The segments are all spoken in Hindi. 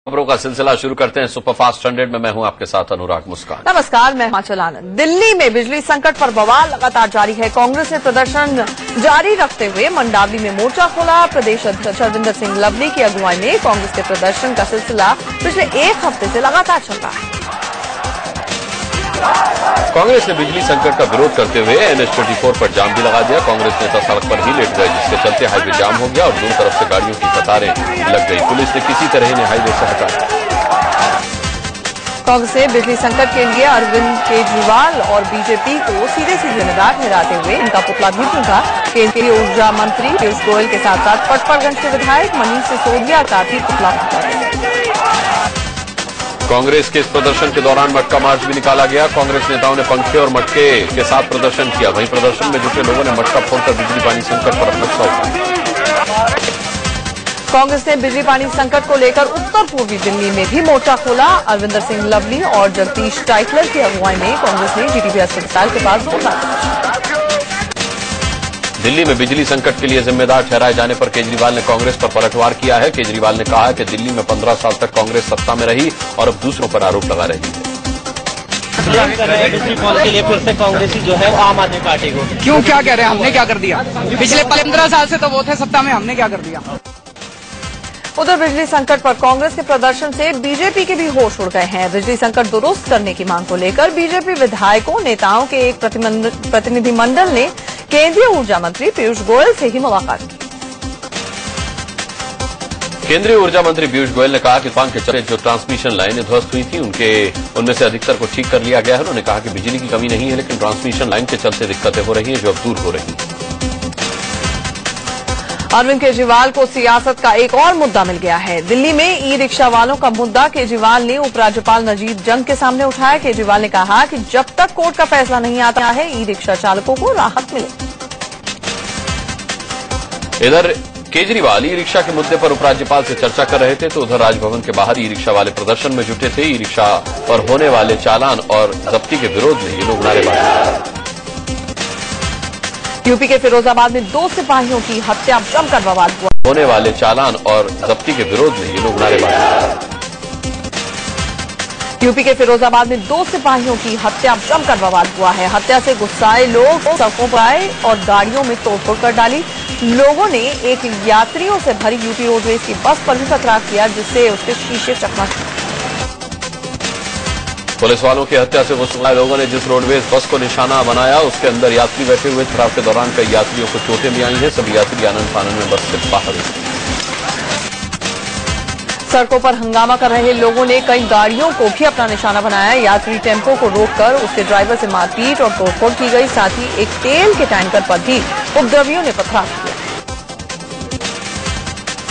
खबरों का सिलसिला शुरू करते हैं सुपरफास्ट 100 में। मैं हूं आपके साथ अनुराग मुस्कान। नमस्कार, मैं हिमाचल आनंद। दिल्ली में बिजली संकट पर बवाल लगातार जारी है। कांग्रेस ने प्रदर्शन जारी रखते हुए मंडावली में मोर्चा खोला। प्रदेश अध्यक्ष रविंदर सिंह लवली की अगुवाई में कांग्रेस के प्रदर्शन का सिलसिला पिछले एक हफ्ते से लगातार चल रहा है। कांग्रेस ने बिजली संकट का विरोध करते हुए NH-24 पर जाम भी लगा दिया। कांग्रेस नेता सड़क पर ही लेट गए, जिसके चलते हाईवे जाम हो गया और दोनों तरफ से गाड़ियों की कतारें लग गई। पुलिस ने किसी तरह इन्हें हाईवे से हटाया। कांग्रेस ने बिजली संकट के लिए अरविंद केजरीवाल और बीजेपी को सीधे जिम्मेदार ठहराते हुए इनका पुतला भी फूंका। केंद्रीय ऊर्जा मंत्री पीयूष गोयल के साथ साथ पटपरगंज के विधायक मनीष सिसोदिया का भी पुतला फूंका। कांग्रेस के इस प्रदर्शन के दौरान मटका मार्च भी निकाला गया। कांग्रेस नेताओं ने पंखे और मटके के साथ प्रदर्शन किया। वहीं प्रदर्शन में जुटे लोगों ने मटका फोड़कर बिजली पानी संकट पर अपना उठाया। कांग्रेस ने बिजली पानी संकट को लेकर उत्तर पूर्वी दिल्ली में भी मोर्चा खोला। अरविंदर सिंह लवली और जगदीश टाइटलर की अगुवाई में कांग्रेस ने GTB अस्पताल के पास जोरदार। दिल्ली में बिजली संकट के लिए जिम्मेदार ठहराए जाने पर केजरीवाल ने कांग्रेस पर पलटवार किया है। केजरीवाल ने कहा कि दिल्ली में 15 साल तक कांग्रेस सत्ता में रही और अब दूसरों पर आरोप लगा रही है। बिजली पॉल के लिए फिर से कांग्रेसी जो है आम आदमी पार्टी को क्यों, क्या कह रहे हैं? हमने क्या कर दिया? पिछले 15 साल से तो वो थे सत्ता में, हमने क्या कर दिया? उधर बिजली संकट पर कांग्रेस के प्रदर्शन से बीजेपी के भी होश उड़ गए हैं। बिजली संकट दुरुस्त करने की मांग को लेकर बीजेपी विधायकों नेताओं के एक प्रतिनिधिमंडल ने केंद्रीय ऊर्जा मंत्री पीयूष गोयल से ही मुलाकात की। केंद्रीय ऊर्जा मंत्री पीयूष गोयल ने कहा कि तूफान के चलते जो ट्रांसमिशन लाइनें ध्वस्त हुई थी उनमें से अधिकतर को ठीक कर लिया गया है। उन्होंने कहा कि बिजली की कमी नहीं है, लेकिन ट्रांसमिशन लाइन के चलते दिक्कतें हो रही हैं जो अब दूर हो रही हैं। अरविंद केजरीवाल को सियासत का एक और मुद्दा मिल गया है। दिल्ली में ई रिक्शा वालों का मुद्दा केजरीवाल ने उपराज्यपाल नजीब जंग के सामने उठाया। केजरीवाल ने कहा कि जब तक कोर्ट का फैसला नहीं आता है ई रिक्शा चालकों को राहत मिले। इधर केजरीवाल ई रिक्शा के मुद्दे पर उपराज्यपाल से चर्चा कर रहे थे, तो उधर राजभवन के बाहर ई रिक्शा वाले प्रदर्शन में जुटे थे। ई रिक्शा पर होने वाले चालान और जब्ती के विरोध में ये लोग नारेबाजी। यूपी के फिरोजाबाद में 2 सिपाहियों की हत्या जमकर बवाल हुआ। होने वाले चालान और जब्ती के विरोध में ये लोग नारेबाजी। यूपी के फिरोजाबाद में 2 सिपाहियों की हत्या जमकर बवाल हुआ है। हत्या से गुस्साए लोग सड़कों पर आए और गाड़ियों में तोड़फोड़ कर डाली। लोगों ने एक यात्रियों से भरी यूपी रोडवेज की बस पर भी पथराव किया, जिससे उसके शीशे चकनाचूर। पुलिस वालों की हत्या से गुस्साए लोगों ने जिस रोडवेज बस को निशाना बनाया उसके अंदर यात्री बैठे हुए। पथराव के दौरान कई यात्रियों को चोटें भी आई हैं। सभी यात्री आनंद फानंद में बस से बाहर हुए। सड़कों पर हंगामा कर रहे लोगों ने कई गाड़ियों को भी अपना निशाना बनाया। यात्री टेम्पो को रोककर उसके ड्राइवर से मारपीट और तोड़फोड़ की गई। साथ ही एक तेल के टैंकर पर भी उपद्रवियों ने पथराव किया।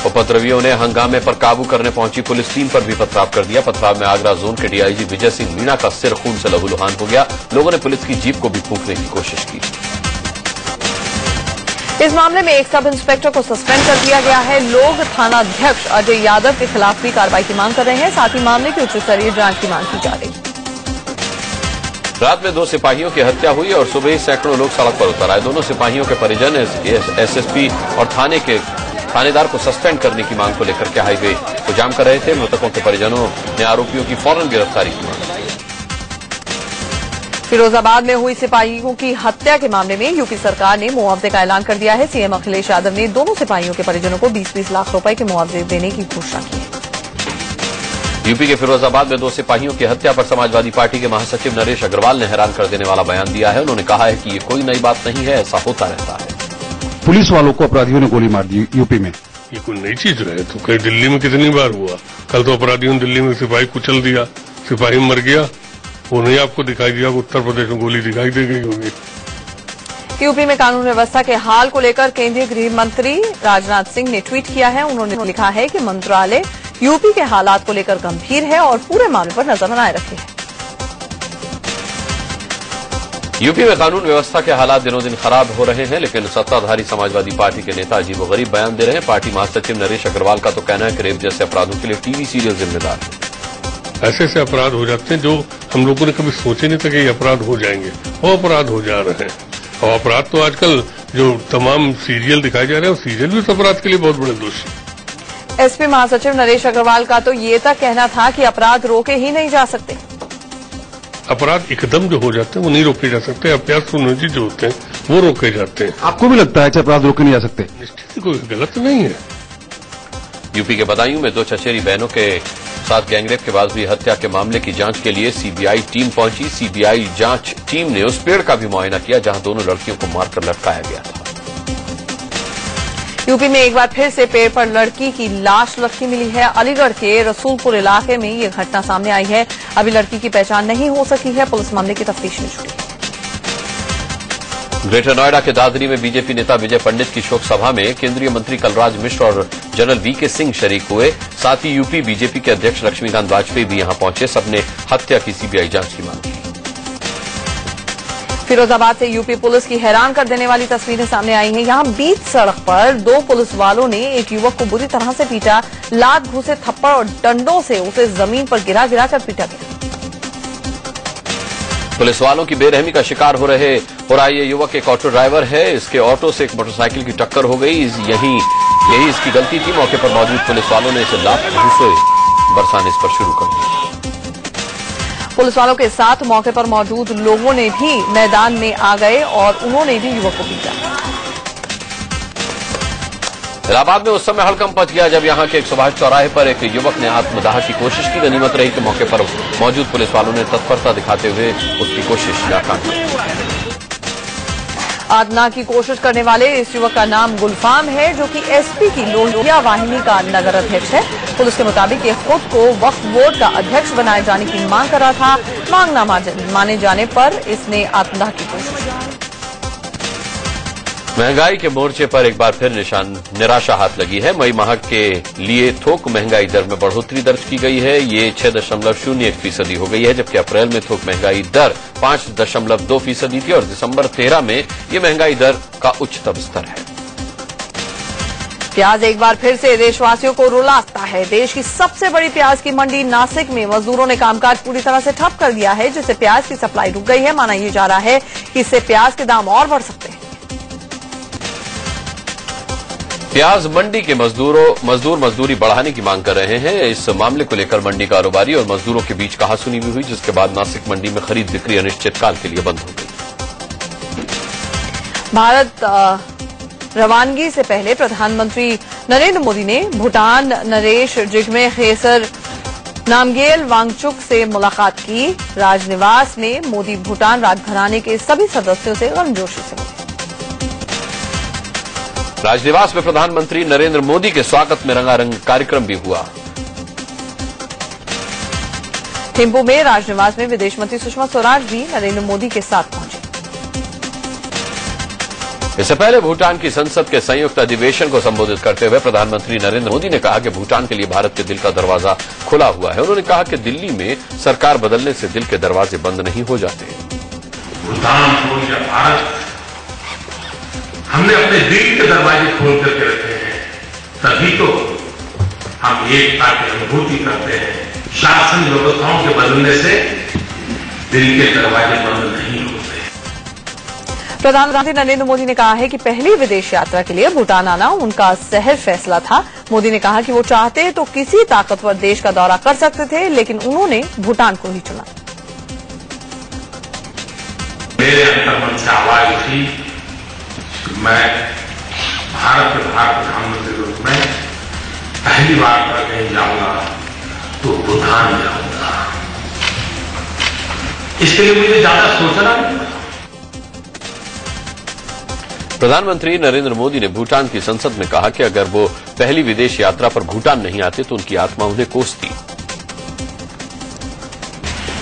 उपद्रवियों ने हंगामे पर काबू करने पहुंची पुलिस टीम पर भी पथराव कर दिया। पथराव में आगरा जोन के DIG विजय सिंह मीणा का सिर खून से लहूलुहान हो गया। लोगों ने पुलिस की जीप को भी फूंकने की कोशिश की। इस मामले में एक सब इंस्पेक्टर को सस्पेंड कर दिया गया है। लोग थानाध्यक्ष अजय यादव के खिलाफ भी कार्रवाई की मांग कर रहे हैं। साथ ही मामले की उच्च स्तरीय जांच की मांग की जा रही है। रात में 2 सिपाहियों की हत्या हुई और सुबह ही सैकड़ों लोग सड़क पर उतर आए। दोनों सिपाहियों के परिजन SSP और थानेदार को सस्पेंड करने की मांग को लेकर के हाईवे को जाम कर रहे थे। मृतकों के परिजनों ने आरोपियों की फौरन गिरफ्तारी की मांग की। फिरोजाबाद में हुई सिपाहियों की हत्या के मामले में यूपी सरकार ने मुआवजे का ऐलान कर दिया है। CM अखिलेश यादव ने दोनों सिपाहियों के परिजनों को 20-20 लाख रुपए के मुआवजे देने की घोषणा की है। यूपी के फिरोजाबाद में 2 सिपाहियों की हत्या पर समाजवादी पार्टी के महासचिव नरेश अग्रवाल ने हैरान कर देने वाला बयान दिया है। उन्होंने कहा है कि ये कोई नई बात नहीं है, ऐसा होता रहता है। पुलिस वालों को अपराधियों ने गोली मार दी यूपी में। ये कोई नई चीज रहे तो कहीं दिल्ली में कितनी बार हुआ। कल तो अपराधियों ने दिल्ली में सिपाही कुचल दिया, सिपाही मर गया। वो नहीं आपको दिखाई दिया, उत्तर प्रदेश में गोली दिखाई दे गई होगी। यूपी में कानून व्यवस्था के हाल को लेकर केंद्रीय गृह मंत्री राजनाथ सिंह ने ट्वीट किया है। उन्होंने लिखा है कि मंत्रालय यूपी के हालात को लेकर गंभीर है और पूरे मामले पर नजर बनाए रखे है। यूपी में कानून व्यवस्था के हालात दिनों दिन खराब हो रहे हैं, लेकिन सत्ताधारी समाजवादी पार्टी के नेता अजीबोगरीब बयान दे रहे हैं। पार्टी महासचिव नरेश अग्रवाल का तो कहना है कि रेप जैसे अपराधों के लिए टीवी सीरियल जिम्मेदार है। ऐसे अपराध हो जाते हैं जो हम लोगों ने कभी सोचे नहीं था कि ये अपराध हो जाएंगे, वो अपराध हो जा रहे हैं। और अपराध तो आजकल जो तमाम सीरियल दिखाए जा रहे हैं, सीरियल भी उस अपराध के लिए बहुत बड़े दोषी। एसपी महासचिव नरेश अग्रवाल का तो ये तक कहना था कि अपराध रोके ही नहीं जा सकते। अपराध एकदम जो हो जाते हैं वो नहीं रोके जा सकते, अभ्यास सुनियोजित जो होते हैं वो रोके जाते हैं। आपको भी लगता है कि अपराध रोके नहीं जा सकते? निश्चित कोई गलत नहीं है। यूपी के बदायूं में 2 चचेरी बहनों के साथ गैंगरेप के बाद हुई हत्या के मामले की जांच के लिए सीबीआई टीम पहुंची। सीबीआई जांच टीम ने उस पेड़ का भी मुआयना किया जहां दोनों लड़कियों को मारकर लटकाया गया था। यूपी में एक बार फिर से पेड़ पर लड़की की लाश लटकी मिली है। अलीगढ़ के रसूलपुर इलाके में ये घटना सामने आई है। अभी लड़की की पहचान नहीं हो सकी है। पुलिस मामले की तफ्तीश में जुटी है। ग्रेटर नोएडा के दादरी में बीजेपी नेता विजय पंडित की शोक सभा में केंद्रीय मंत्री कलराज मिश्र और जनरल वीके सिंह शरीक हुए। साथ ही यूपी बीजेपी के अध्यक्ष लक्ष्मीकांत वाजपेयी भी यहां पहुंचे। सबने हत्या की सीबीआई जांच की मांग की। फिरोजाबाद से यूपी पुलिस की हैरान कर देने वाली तस्वीरें सामने आई हैं। यहां बीच सड़क पर 2 पुलिस वालों ने एक युवक को बुरी तरह से पीटा। लात घूसे, थप्पड़ और डंडों से उसे जमीन पर गिरा गिरा कर पीटा गया। पुलिस वालों की बेरहमी का शिकार हो रहा ये युवक एक ऑटो ड्राइवर है। इसके ऑटो से एक मोटरसाइकिल की टक्कर हो गई। यही इसकी गलती थी। मौके पर मौजूद पुलिस वालों ने इसे लात घूसे बरसाने इस पर शुरू कर दिया। पुलिस वालों के साथ मौके पर मौजूद लोगों ने भी मैदान में आ गए और उन्होंने भी युवक को पीटा। इलाहाबाद में उस समय हड़कंप मच गया जब यहां के एक सुभाष चौराहे पर एक युवक ने आत्मदाह की कोशिश की। गनीमत रही कि मौके पर मौजूद पुलिस वालों ने तत्परता दिखाते हुए उसकी कोशिश नाकाम कर दी। आत्मदाह की कोशिश करने वाले इस युवक का नाम गुलफाम है, जो कि एसपी की लोहिया वाहिनी का नगर अध्यक्ष है। पुलिस के मुताबिक ये खुद को वक्फ बोर्ड का अध्यक्ष बनाए जाने की मांग कर रहा था। मांग न माने जाने पर इसने आत्मदाह की कोशिश की। महंगाई के मोर्चे पर एक बार फिर निराशा हाथ लगी है। मई माह के लिए थोक महंगाई दर में बढ़ोतरी दर्ज की गई है। ये 6.01% हो गई है, जबकि अप्रैल में थोक महंगाई दर 5.2% थी और दिसंबर 13 में ये महंगाई दर का उच्चतम स्तर है। प्याज एक बार फिर से देशवासियों को रुलाता है। देश की सबसे बड़ी प्याज की मंडी नासिक में मजदूरों ने कामकाज पूरी तरह से ठप कर दिया है, जिससे प्याज की सप्लाई रुक गई है। माना यह जा रहा है कि इससे प्याज के दाम और बढ़ सकते हैं। प्याज मंडी के मजदूरी बढ़ाने की मांग कर रहे हैं। इस मामले को लेकर मंडी कारोबारी और मजदूरों के बीच कहासुनी भी हुई, जिसके बाद नासिक मंडी में खरीद बिक्री अनिश्चितकाल के लिए बंद हो गई। भारत रवानगी से पहले प्रधानमंत्री नरेंद्र मोदी ने भूटान नरेश जिग्मे खेसर नामग्येल वांगचुक से मुलाकात की। राजनिवास में मोदी भूटान राजघराने के सभी सदस्यों से गर्मजोशी से मिले। राजनिवास में प्रधानमंत्री नरेंद्र मोदी के स्वागत में रंगारंग कार्यक्रम भी हुआ। थिम्पू में राजनिवास में विदेश मंत्री सुषमा स्वराज भी नरेंद्र मोदी के साथ पहुंचे। इससे पहले भूटान की संसद के संयुक्त अधिवेशन को संबोधित करते हुए प्रधानमंत्री नरेंद्र मोदी ने कहा कि भूटान के लिए भारत के दिल का दरवाजा खुला हुआ है। उन्होंने कहा कि दिल्ली में सरकार बदलने से दिल के दरवाजे बंद नहीं हो जाते। भूटान हो या भारत, हमने अपने दिल के दरवाजे खोल करके रखे हैं, तभी तो हम एकता की अनुभूति करते हैं। शासन व्यवस्थाओं के बदलने से दिल के दरवाजे बंद नहीं होते। प्रधानमंत्री नरेंद्र मोदी ने कहा है कि पहली विदेश यात्रा के लिए भूटान आना उनका सहज फैसला था। मोदी ने कहा कि वो चाहते तो किसी ताकतवर देश का दौरा कर सकते थे, लेकिन उन्होंने भूटान को ही चुना। मेरे अंतर्मन से आवाज उठी, मैं भारत के प्रधानमंत्री के रूप में पहली बार कहीं जाऊंगा तो भूटान जाऊंगा। इसके लिए मुझे ज्यादा सोचना नहीं पड़ा। प्रधानमंत्री नरेंद्र मोदी ने भूटान की संसद में कहा कि अगर वो पहली विदेश यात्रा पर भूटान नहीं आते तो उनकी आत्मा उन्हें कोसती।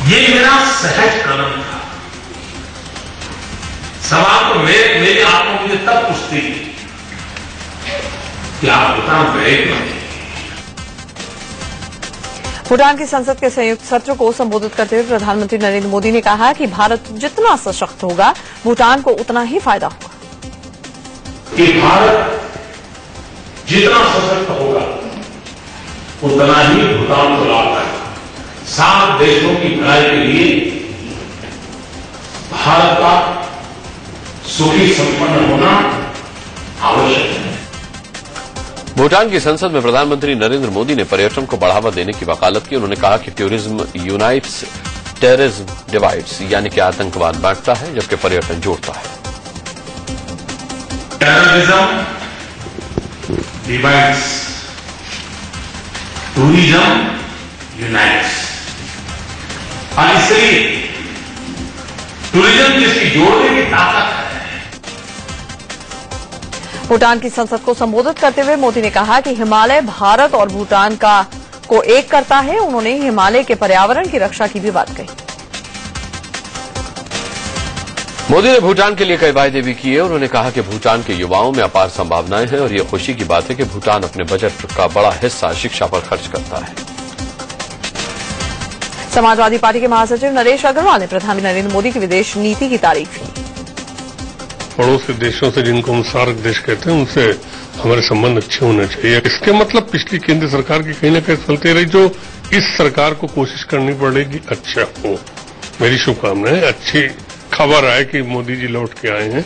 ये मेरा सहज कदम था। सवाल तो मेरी आत्मा मुझे तब पूछती कि आप भूटान गए क्यों? भूटान की संसद के संयुक्त सत्र को संबोधित करते हुए प्रधानमंत्री नरेंद्र मोदी ने कहा कि भारत जितना सशक्त होगा, भूटान को उतना ही फायदा होगा। कि भारत जितना सशक्त होगा उतना ही भूटान को लाभ है। 7 देशों की भलाई के लिए भारत का सुखी संपन्न होना आवश्यक है। भूटान की संसद में प्रधानमंत्री नरेंद्र मोदी ने पर्यटन को बढ़ावा देने की वकालत की। उन्होंने कहा कि टूरिज्म यूनाइट्स, टेररिज्म डिवाइड्स, यानी कि आतंकवाद बांटता है जबकि पर्यटन जोड़ता है। Terrorism divides, tourism unites. और इसलिए टूरिज्म जिसकी जोड़ने की ताकत है। भूटान की संसद को संबोधित करते हुए मोदी ने कहा कि हिमालय भारत और भूटान को एक करता है। उन्होंने हिमालय के पर्यावरण की रक्षा की भी बात कही। मोदी ने भूटान के लिए कई वायदे भी किए। उन्होंने कहा कि भूटान के युवाओं में अपार संभावनाएं हैं और ये खुशी की बात है कि भूटान अपने बजट का बड़ा हिस्सा शिक्षा पर खर्च करता है। समाजवादी पार्टी के महासचिव नरेश अग्रवाल ने प्रधानमंत्री नरेंद्र मोदी की विदेश नीति की तारीफ की। पड़ोसी देशों से, जिनको हम सार्क देश कहते हैं, उनसे हमारे संबंध अच्छे होने चाहिए। इसके मतलब पिछली केंद्र सरकार की कहीं न कहीं चलती रही, जो इस सरकार को कोशिश करनी पड़ेगी अच्छा हो। मेरी शुभकामनाएं, अच्छी खबर आए कि मोदी जी लौट के आए हैं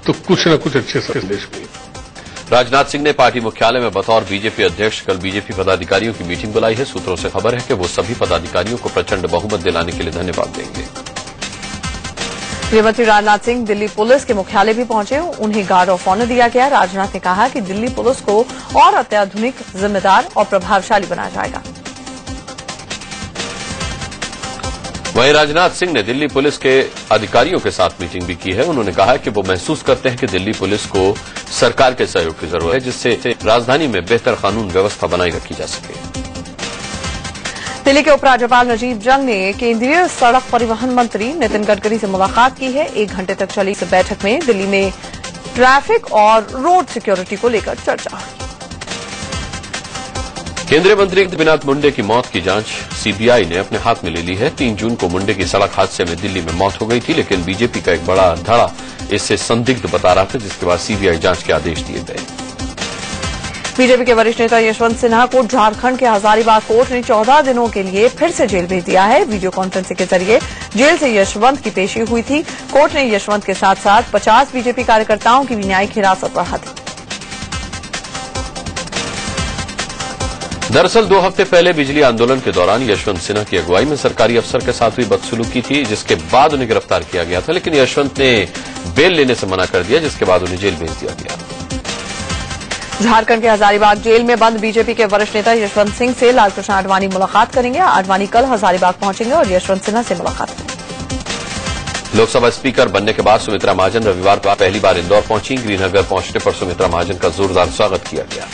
तो कुछ न कुछ अच्छे संदेश मिले। राजनाथ सिंह ने पार्टी मुख्यालय में बतौर बीजेपी अध्यक्ष कल बीजेपी पदाधिकारियों की मीटिंग बुलाई है। सूत्रों से खबर है कि वो सभी पदाधिकारियों को प्रचंड बहुमत दिलाने के लिए धन्यवाद देंगे। गृहमंत्री राजनाथ सिंह दिल्ली पुलिस के मुख्यालय भी पहुंचे। उन्हें गार्ड ऑफ ऑनर दिया गया। राजनाथ ने कहा कि दिल्ली पुलिस को और अत्याधुनिक, जिम्मेदार और प्रभावशाली बनाया जाएगा। वहीं राजनाथ सिंह ने दिल्ली पुलिस के अधिकारियों के साथ मीटिंग भी की है। उन्होंने कहा कि वो महसूस करते हैं कि दिल्ली पुलिस को सरकार के सहयोग की जरूरत है, जिससे राजधानी में बेहतर कानून व्यवस्था बनाई रखी जा सके। दिल्ली के उपराज्यपाल नजीब जंग ने केंद्रीय सड़क परिवहन मंत्री नितिन गडकरी से मुलाकात की है। 1 घंटे तक चली इस बैठक में दिल्ली में ट्रैफिक और रोड सिक्योरिटी को लेकर चर्चा हुई। केंद्रीय मंत्री गोपीनाथ मुंडे की मौत की जांच सीबीआई ने अपने हाथ में ले ली है। 3 जून को मुंडे की सड़क हादसे में दिल्ली में मौत हो गई थी, लेकिन बीजेपी का एक बड़ा धड़ा इससे संदिग्ध बता रहा था, जिसके बाद सीबीआई जांच के आदेश दिए गए। बीजेपी के वरिष्ठ नेता यशवंत सिन्हा को झारखंड के हजारीबाग कोर्ट ने 14 दिनों के लिए फिर से जेल भेज दिया है। वीडियो कॉन्फ्रेंसिंग के जरिए जेल से यशवंत की पेशी हुई थी। कोर्ट ने यशवंत के साथ साथ 50 बीजेपी कार्यकर्ताओं की भी न्यायिक हिरासत बढ़ा दी। दरअसल 2 हफ्ते पहले बिजली आंदोलन के दौरान यशवंत सिन्हा की अगुवाई में सरकारी अफसर के साथ हुई बदसलूकी थी, जिसके बाद उन्हें गिरफ्तार किया गया था, लेकिन यशवंत ने बेल लेने से मना कर दिया, जिसके बाद उन्हें जेल भेज दिया गया। झारखंड के हजारीबाग जेल में बंद बीजेपी के वरिष्ठ नेता यशवंत सिंह से लालकृष्ण आडवाणी मुलाकात करेंगे। आडवाणी कल हजारीबाग पहुंचेंगे और यशवंत सिन्हा से मुलाकात करेंगे। लोकसभा स्पीकर बनने के बाद सुमित्रा महाजन रविवार को पहली बार इंदौर पहुंची। ग्रीनगर पहुंचने पर सुमित्रा महाजन का जोरदार स्वागत किया गया।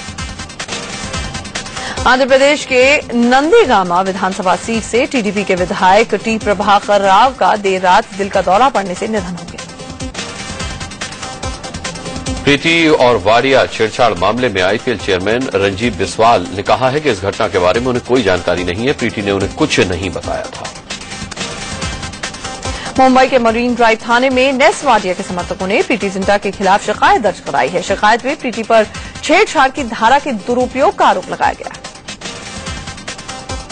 आंध्र प्रदेश के नंदीगामा विधानसभा सीट से टीडीपी के विधायक टी प्रभाकर राव का देर रात दिल का दौरा पड़ने से निधन हो गया। प्रीति और वाडिया छेड़छाड़ मामले में आईपीएल चेयरमैन रंजीत बिस्वाल ने कहा है कि इस घटना के बारे में उन्हें कोई जानकारी नहीं है। प्रीति ने उन्हें कुछ नहीं बताया था। मुंबई के मरीन ड्राइव थाने में नेस वाडिया के समर्थकों ने प्रीति जिंटा के खिलाफ शिकायत दर्ज कराई है। शिकायत में प्रीति पर छेड़छाड़ की धारा के दुरुपयोग का आरोप लगाया गया।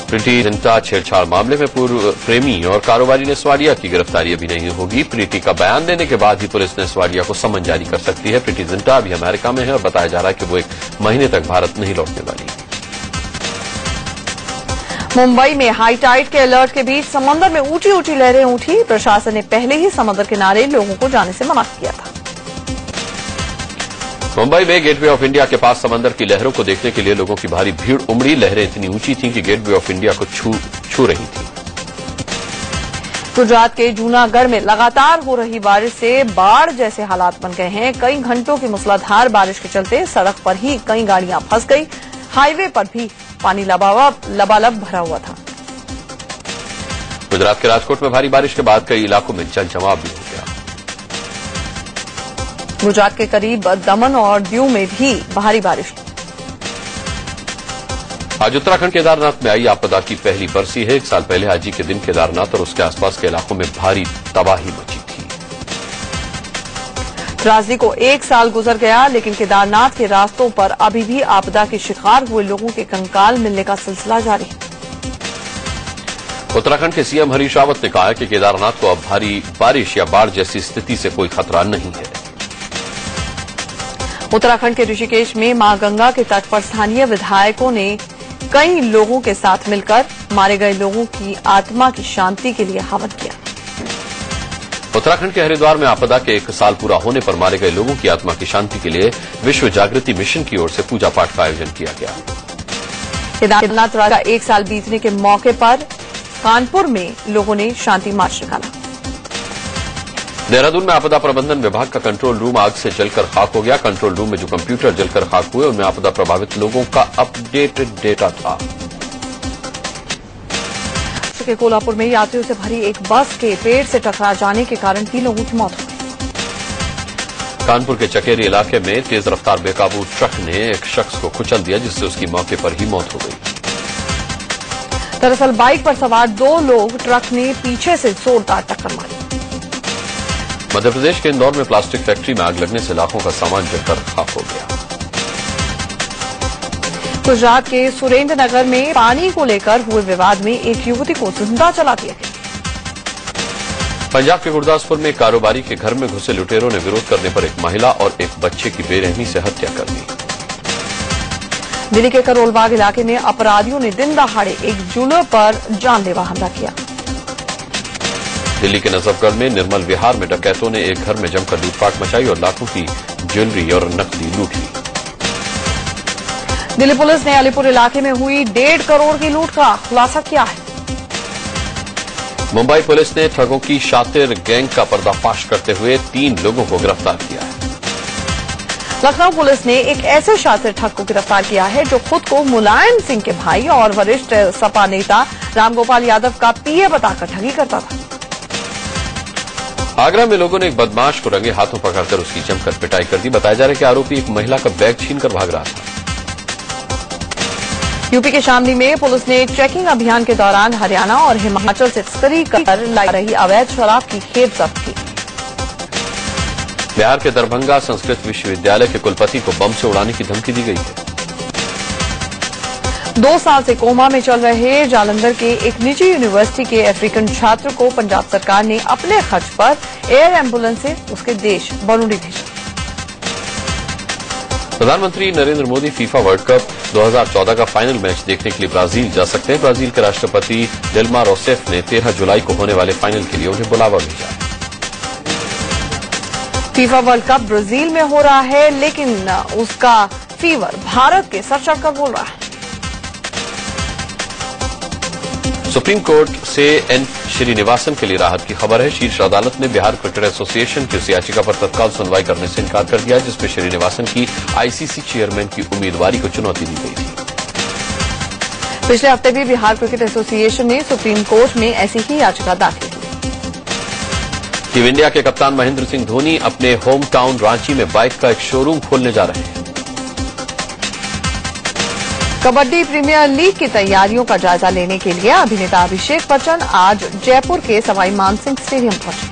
प्रीति जिंटा छेड़छाड़ मामले में पूर्व प्रेमी और कारोबारी नेस्वाडिया की गिरफ्तारी अभी नहीं होगी। प्रीति का बयान देने के बाद ही पुलिस नेस्वाडिया को समन जारी कर सकती है। प्रीति जिंटा अभी अमेरिका में है और बताया जा रहा है कि वो 1 महीने तक भारत नहीं लौटने वाली। मुंबई में हाई टाइड के अलर्ट के बीच समंदर में ऊंची ऊंची लहरें उठी। प्रशासन ने पहले ही समुद्र किनारे लोगों को जाने से मना किया था। मुंबई में गेटवे ऑफ इंडिया के पास समंदर की लहरों को देखने के लिए लोगों की भारी भीड़ उमड़ी। लहरें इतनी ऊंची थीं कि गेटवे ऑफ इंडिया को छू रही थी। गुजरात के जूनागढ़ में लगातार हो रही बारिश से बाढ़ जैसे हालात बन गए हैं। कई घंटों की मूसलाधार बारिश के चलते सड़क पर ही कई गाड़ियां फंस गई। हाईवे पर भी पानी लबालब भरा हुआ था। गुजरात के राजकोट में भारी बारिश के बाद कई इलाकों में जल जमाव भी हो गया। गुजरात के करीब दमन और दीव में भी भारी बारिश। आज उत्तराखंड केदारनाथ में आई आपदा की पहली बरसी है। 1 साल पहले आज ही के दिन केदारनाथ और उसके आसपास के इलाकों में भारी तबाही मची थी। त्रासदी को 1 साल गुजर गया, लेकिन केदारनाथ के रास्तों पर अभी भी आपदा के शिकार हुए लोगों के कंकाल मिलने का सिलसिला जारी है। उत्तराखंड के सीएम हरीश रावत ने कहा है कि केदारनाथ को अब भारी बारिश या बाढ़ जैसी स्थिति से कोई खतरा नहीं है। उत्तराखंड के ऋषिकेश में मां गंगा के तट पर स्थानीय विधायकों ने कई लोगों के साथ मिलकर मारे गए लोगों की आत्मा की शांति के लिए हवन किया। उत्तराखंड के हरिद्वार में आपदा के 1 साल पूरा होने पर मारे गए लोगों की आत्मा की शांति के लिए विश्व जागृति मिशन की ओर से पूजा पाठ का आयोजन किया गया। केदारनाथ का 1 साल बीतने के मौके पर कानपुर में लोगों ने शांति मार्च निकाला। देहरादून में आपदा प्रबंधन विभाग का कंट्रोल रूम आग से जलकर खाक हो गया। कंट्रोल रूम में जो कंप्यूटर जलकर खाक हुए उनमें आपदा प्रभावित लोगों का अपडेटेड डेटा था। के कोल्हापुर में यात्रियों से भरी एक बस के पेड़ से टकरा जाने के कारण 3 लोगों की मौत हो गई। कानपुर के चकेरी इलाके में तेज रफ्तार बेकाबू ट्रक ने एक शख्स को कुचल दिया, जिससे उसकी मौके पर ही मौत हो गई। दरअसल बाइक पर सवार 2 लोग ट्रक ने पीछे से जोरदार टक्कर मारी। मध्य प्रदेश के इंदौर में प्लास्टिक फैक्ट्री में आग लगने से लाखों का सामान जलकर खाक हो गया। गुजरात के सुरेंद्र नगर में पानी को लेकर हुए विवाद में एक युवती को जिंदा जला दिया गया। पंजाब के गुरदासपुर में कारोबारी के घर में घुसे लुटेरों ने विरोध करने पर एक महिला और एक बच्चे की बेरहमी से हत्या कर दी। दिल्ली के करोलबाग इलाके में अपराधियों ने दिन दहाड़े एक ज्वेलर पर जानलेवा हमला किया। दिल्ली के नजफगढ़ में निर्मल विहार में डकैतों ने एक घर में जमकर लूटपाट मचाई और लाखों की ज्वेलरी और नकदी लूट ली। दिल्ली पुलिस ने अलीपुर इलाके में हुई 1.5 करोड़ की लूट का खुलासा किया है। मुंबई पुलिस ने ठगों की शातिर गैंग का पर्दाफाश करते हुए 3 लोगों को गिरफ्तार किया है। लखनऊ पुलिस ने एक ऐसे शातिर ठग को गिरफ्तार किया है जो खुद को मुलायम सिंह के भाई और वरिष्ठ सपा नेता रामगोपाल यादव का पीए बताकर ठगी करता था। आगरा में लोगों ने एक बदमाश को रंगे हाथों पकड़कर उसकी जमकर पिटाई कर दी। बताया जा रहा है कि आरोपी एक महिला का बैग छीनकर भाग रहा था। यूपी के शामली में पुलिस ने चेकिंग अभियान के दौरान हरियाणा और हिमाचल से तस्करी कर लाई रही अवैध शराब की खेप जब्त की। बिहार के दरभंगा संस्कृत विश्वविद्यालय के कुलपति को बम से उड़ाने की धमकी दी गई है। 2 साल से कोमा में चल रहे जालंधर के एक निजी यूनिवर्सिटी के अफ्रीकन छात्र को पंजाब सरकार ने अपने खर्च पर एयर एम्बुलेंस से उसके देश बरूंडी भेजा। प्रधानमंत्री Narendra Modi FIFA world cup 2014 का फाइनल मैच देखने के लिए ब्राजील जा सकते हैं। ब्राजील के राष्ट्रपति दिल्मा रोसेफ ने 13 जुलाई को होने वाले फाइनल के लिए उन्हें बुलावा भेजा है। फीफा वर्ल्ड कप ब्राजील में हो रहा है, लेकिन उसका फीवर भारत के सर चढ़कर बोल रहा है। सुप्रीम कोर्ट से एन श्रीनिवासन के लिए राहत की खबर है। शीर्ष अदालत ने बिहार क्रिकेट एसोसिएशन की उस याचिका पर तत्काल सुनवाई करने से इनकार कर दिया, जिसमें श्रीनिवासन की आईसीसी चेयरमैन की उम्मीदवारी को चुनौती दी गई थी। पिछले हफ्ते भी बिहार क्रिकेट एसोसिएशन ने सुप्रीम कोर्ट में ऐसी ही याचिका दाखिल की। टीम इंडिया के कप्तान महेंद्र सिंह धोनी अपने होम टाउन रांची में बाइक का एक शोरूम खोलने जा रहे हैं। कबड्डी प्रीमियर लीग की तैयारियों का जायजा लेने के लिए अभिनेता अभिषेक बच्चन आज जयपुर के सवाई मानसिंह स्टेडियम पहुंचे।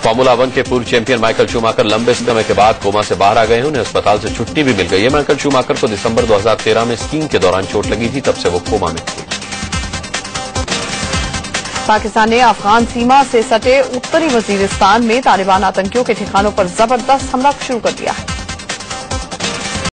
फार्मूला 1 के पूर्व चैंपियन माइकल शूमाकर लंबे समय के बाद कोमा से बाहर आ गए हैं। उन्हें अस्पताल से छुट्टी भी मिल गई है। माइकल शूमाकर को दिसंबर 2013 में स्कीइंग के दौरान चोट लगी थी, तब से वो कोमा में थे। पाकिस्तान ने अफगान सीमा से सटे उत्तरी वजीरिस्तान में तालिबान आतंकियों के ठिकानों पर जबरदस्त हमला शुरू कर दिया है।